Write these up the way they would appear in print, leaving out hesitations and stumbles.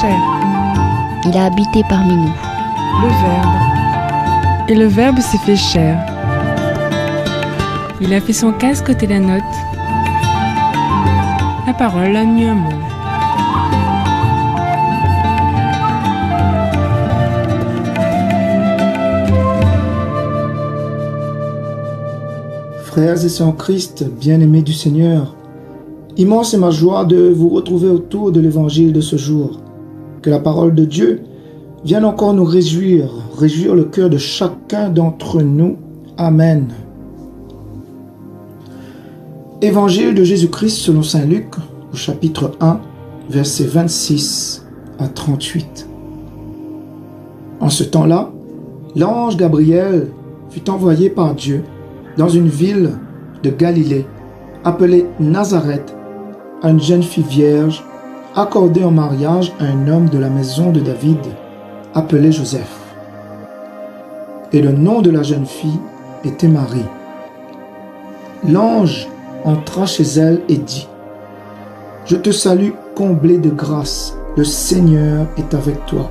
chair. Il a habité parmi nous. Le Verbe. Et le Verbe s'est fait chair. Il a fait son casque côté la note. La parole a mis un mot. Frères et sœurs en Christ, bien-aimés du Seigneur, immense est ma joie de vous retrouver autour de l'évangile de ce jour. Que la parole de Dieu vienne encore nous réjouir le cœur de chacun d'entre nous. Amen. Évangile de Jésus-Christ selon saint Luc, au chapitre 1, versets 26 à 38. En ce temps-là, l'ange Gabriel fut envoyé par Dieu dans une ville de Galilée, appelée Nazareth, à une jeune fille vierge, accordée en mariage à un homme de la maison de David, appelé Joseph. Et le nom de la jeune fille était Marie. L'ange entra chez elle et dit : « Je te salue, comblée de grâce, le Seigneur est avec toi. »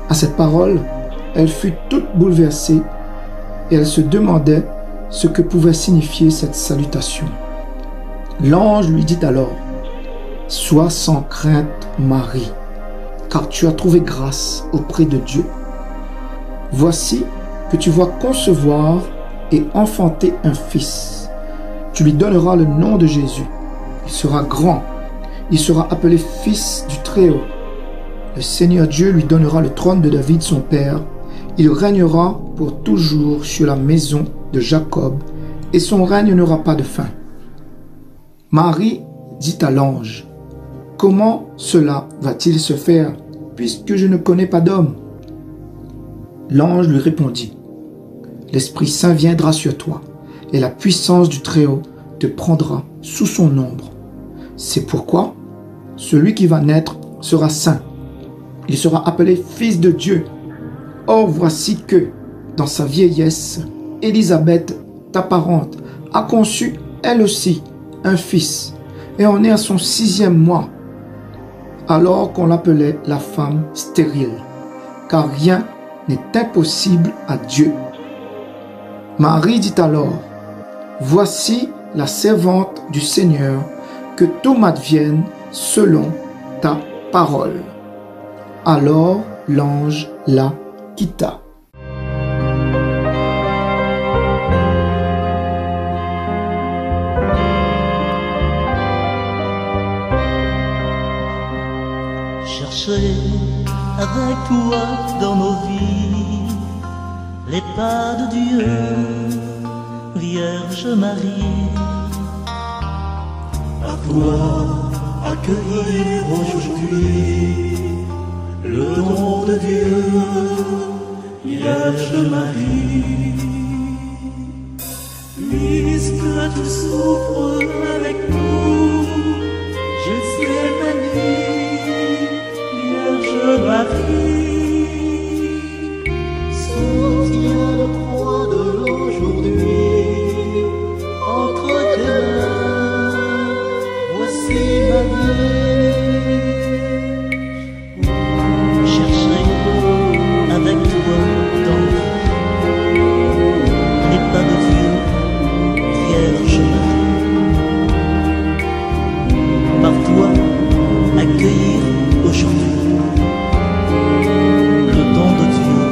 À cette parole, elle fut toute bouleversée et elle se demandait ce que pouvait signifier cette salutation. L'ange lui dit alors : « Sois sans crainte, Marie, car tu as trouvé grâce auprès de Dieu. Voici que tu vas concevoir et enfanter un fils. Tu lui donneras le nom de Jésus. Il sera grand. Il sera appelé Fils du Très-Haut. Le Seigneur Dieu lui donnera le trône de David, son père. Il régnera pour toujours sur la maison de Jacob, et son règne n'aura pas de fin. » Marie dit à l'ange : « Comment cela va-t-il se faire, puisque je ne connais pas d'homme ?» L'ange lui répondit : « L'Esprit Saint viendra sur toi, et la puissance du Très-Haut te prendra sous son ombre. C'est pourquoi celui qui va naître sera saint. Il sera appelé Fils de Dieu. Or voici que, dans sa vieillesse, Élisabeth, ta parente, a conçu, elle aussi, un fils, et en est à son 6e mois, alors qu'on l'appelait la femme stérile, car rien n'est impossible à Dieu. Marie dit alors : « Voici la servante du Seigneur, que tout m'advienne selon ta parole. » Alors l'ange la quitta. Chercher avec toi dans nos vies les pas de Dieu, Vierge Marie. À toi accueillir aujourd'hui le don de Dieu, Vierge Marie. Puisque tu souffres avec nous, je sais ta nuit, Vierge Marie. Soutiens le croix de l'aujourd'hui entre tes mains, voici ma vie. Chercher avec toi dans les pas de Dieu, Vierge Marie. Par toi accueillir aujourd'hui le don de Dieu,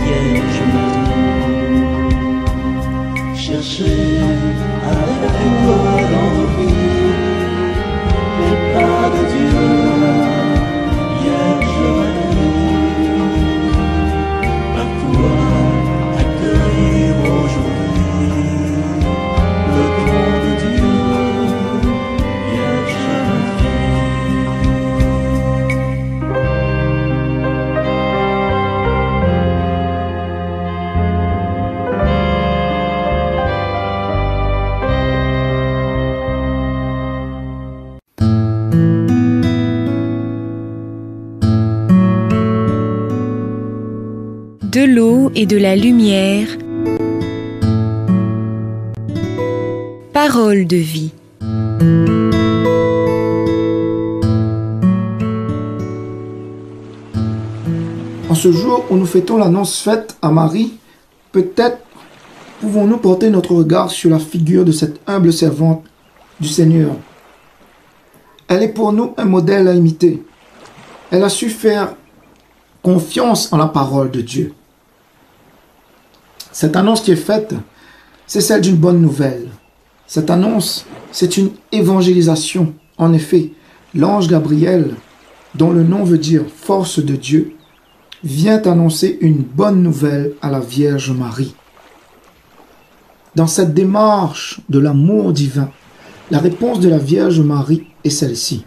Vierge Marie. Chercher avec toi dans nos vies les pas de Dieu, Vierge Marie. Par toi accueillir aujourd'hui le don de Dieu, Vierge De l'eau et de la lumière, parole de vie. ce jour où nous fêtons l'annonce faite à Marie, peut-être pouvons-nous porter notre regard sur la figure de cette humble servante du Seigneur. Elle est pour nous un modèle à imiter. Elle a su faire confiance en la parole de Dieu. Cette annonce qui est faite, c'est celle d'une bonne nouvelle. Cette annonce, c'est une évangélisation. En effet, l'ange Gabriel, dont le nom veut dire « force de Dieu », vient annoncer une bonne nouvelle à la Vierge Marie. Dans cette démarche de l'amour divin, la réponse de la Vierge Marie est celle-ci.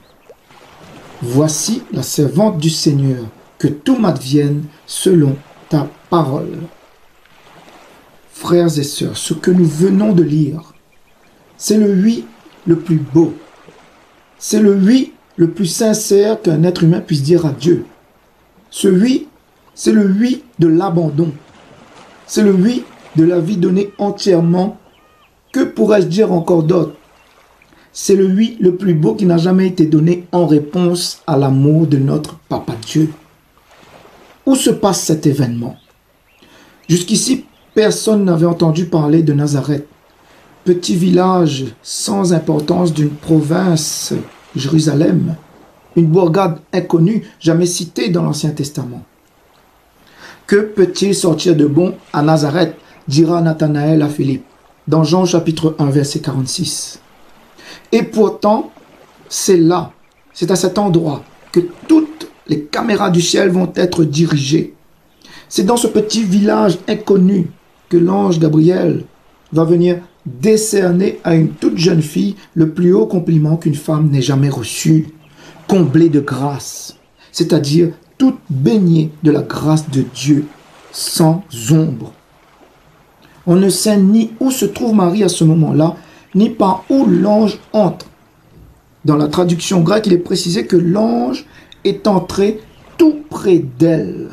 « Voici la servante du Seigneur, que tout m'advienne selon ta parole. » Frères et sœurs, ce que nous venons de lire, c'est le oui le plus beau. C'est le oui le plus sincère qu'un être humain puisse dire à Dieu. Ce oui, c'est le oui de l'abandon. C'est le oui de la vie donnée entièrement. Que pourrais-je dire encore d'autre? C'est le oui le plus beau qui n'a jamais été donné en réponse à l'amour de notre Papa Dieu. Où se passe cet événement? Jusqu'ici, personne n'avait entendu parler de Nazareth, petit village sans importance d'une province, Jérusalem, une bourgade inconnue, jamais citée dans l'Ancien Testament. Que peut-il sortir de bon à Nazareth, dira Nathanaël à Philippe, dans Jean chapitre 1, verset 46. Et pourtant, c'est là, c'est à cet endroit que toutes les caméras du ciel vont être dirigées. C'est dans ce petit village inconnu que l'ange Gabriel va venir décerner à une toute jeune fille le plus haut compliment qu'une femme n'ait jamais reçu, comblée de grâce, c'est-à-dire toute baignée de la grâce de Dieu, sans ombre. On ne sait ni où se trouve Marie à ce moment-là, ni par où l'ange entre. Dans la traduction grecque, il est précisé que l'ange est entré tout près d'elle.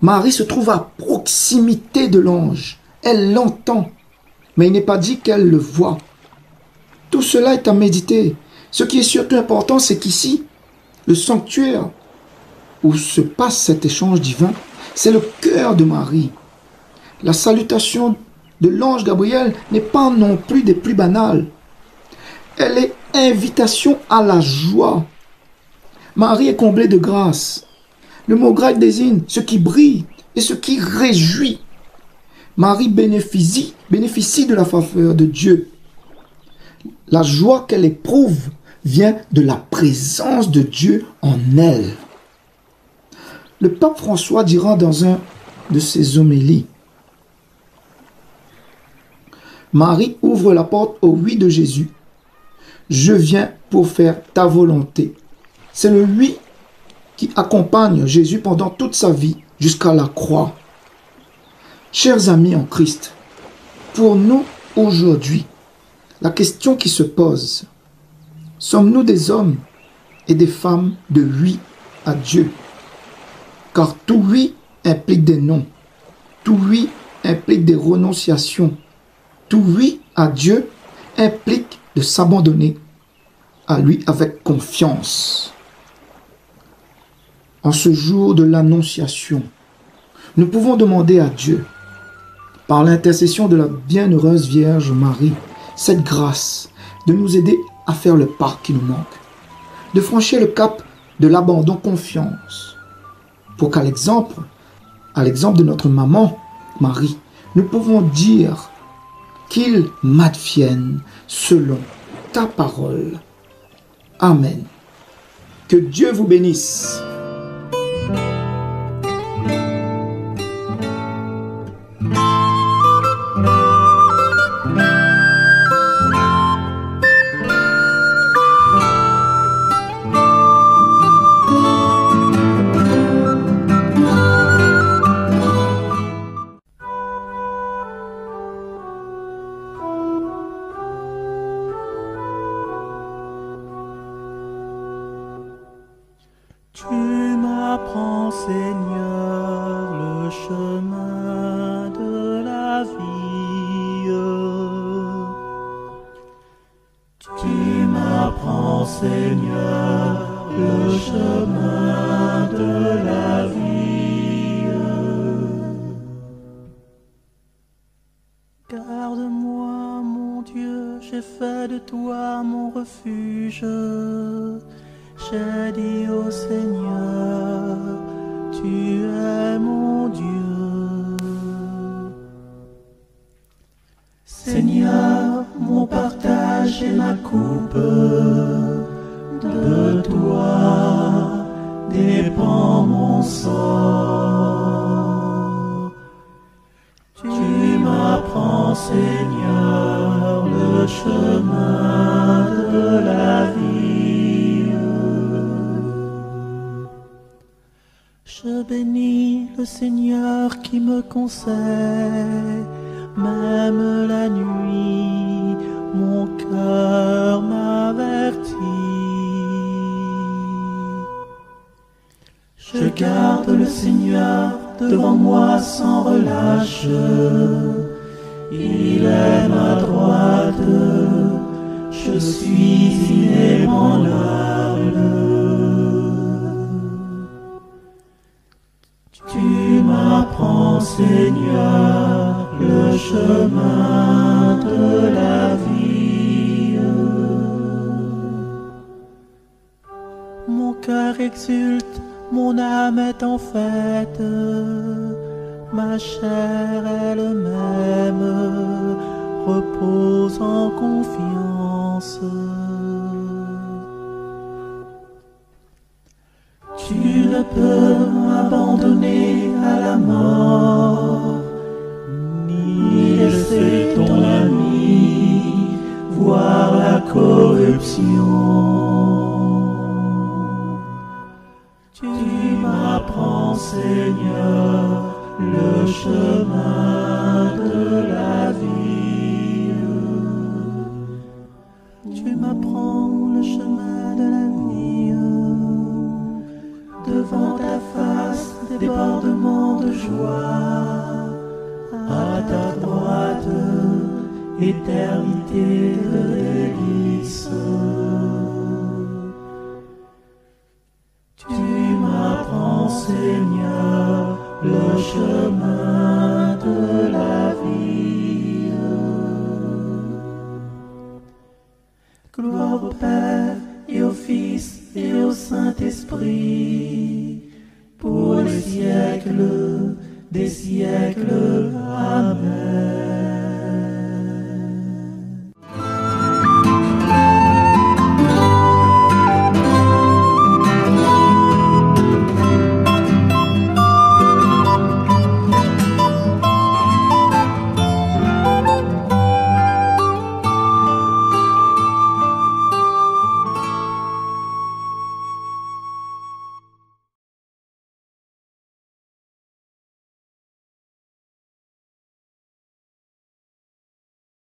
Marie se trouve à proximité de l'ange. Elle l'entend, mais il n'est pas dit qu'elle le voit. Tout cela est à méditer. Ce qui est surtout important, c'est qu'ici, le sanctuaire où se passe cet échange divin, c'est le cœur de Marie. La salutation de l'ange Gabriel n'est pas non plus des plus banales. Elle est invitation à la joie. Marie est comblée de grâce. Le mot grec désigne ce qui brille et ce qui réjouit. Marie bénéficie de la faveur de Dieu. La joie qu'elle éprouve vient de la présence de Dieu en elle. Le pape François dira dans un de ses homélies, Marie ouvre la porte au oui de Jésus. Je viens pour faire ta volonté. C'est le oui qui accompagne Jésus pendant toute sa vie jusqu'à la croix. Chers amis en Christ, pour nous aujourd'hui, la question qui se pose, sommes-nous des hommes et des femmes de oui à Dieu? Car tout oui implique des non, tout oui implique des renonciations, tout oui à Dieu implique de s'abandonner à lui avec confiance. En ce jour de l'Annonciation, nous pouvons demander à Dieu, par l'intercession de la bienheureuse Vierge Marie, cette grâce de nous aider à faire le pas qui nous manque, de franchir le cap de l'abandon confiance, pour qu'à l'exemple de notre maman Marie, nous pouvons dire qu'il m'advienne selon ta parole. Amen. Que Dieu vous bénisse. Tu m'apprends, Seigneur, le chemin de la vie. Tu m'apprends, Seigneur, le chemin de la vie. j'ai fait de toi mon refuge. J'ai dit au Seigneur, tu es mon Dieu. Seigneur, mon partage et ma coupe, de toi dépend mon sort. Tu m'apprends, Seigneur, le chemin de la vie. Je bénis le Seigneur qui me conseille, même la nuit, mon cœur m'avertit. Je garde le Seigneur devant moi sans relâche. Il est ma droite, je suis inébranlable. Tu m'apprends, Seigneur, le chemin de la vie. Mon cœur exulte, mon âme est en fête, ma chair elle-même repose en confiance. Tu ne peux m'abandonner à la mort, ni laisser ton ami voir la corruption. Tu m'apprends, Seigneur, le chemin de la vie. Tu m'apprends le chemin de la vie. Devant ta face, débordement de joie. À ta droite, éternité de délices. Tu m'apprends, Seigneur, le chemin de la vie. Gloire au Père et au Fils et au Saint-Esprit, pour les siècles des siècles. Amen.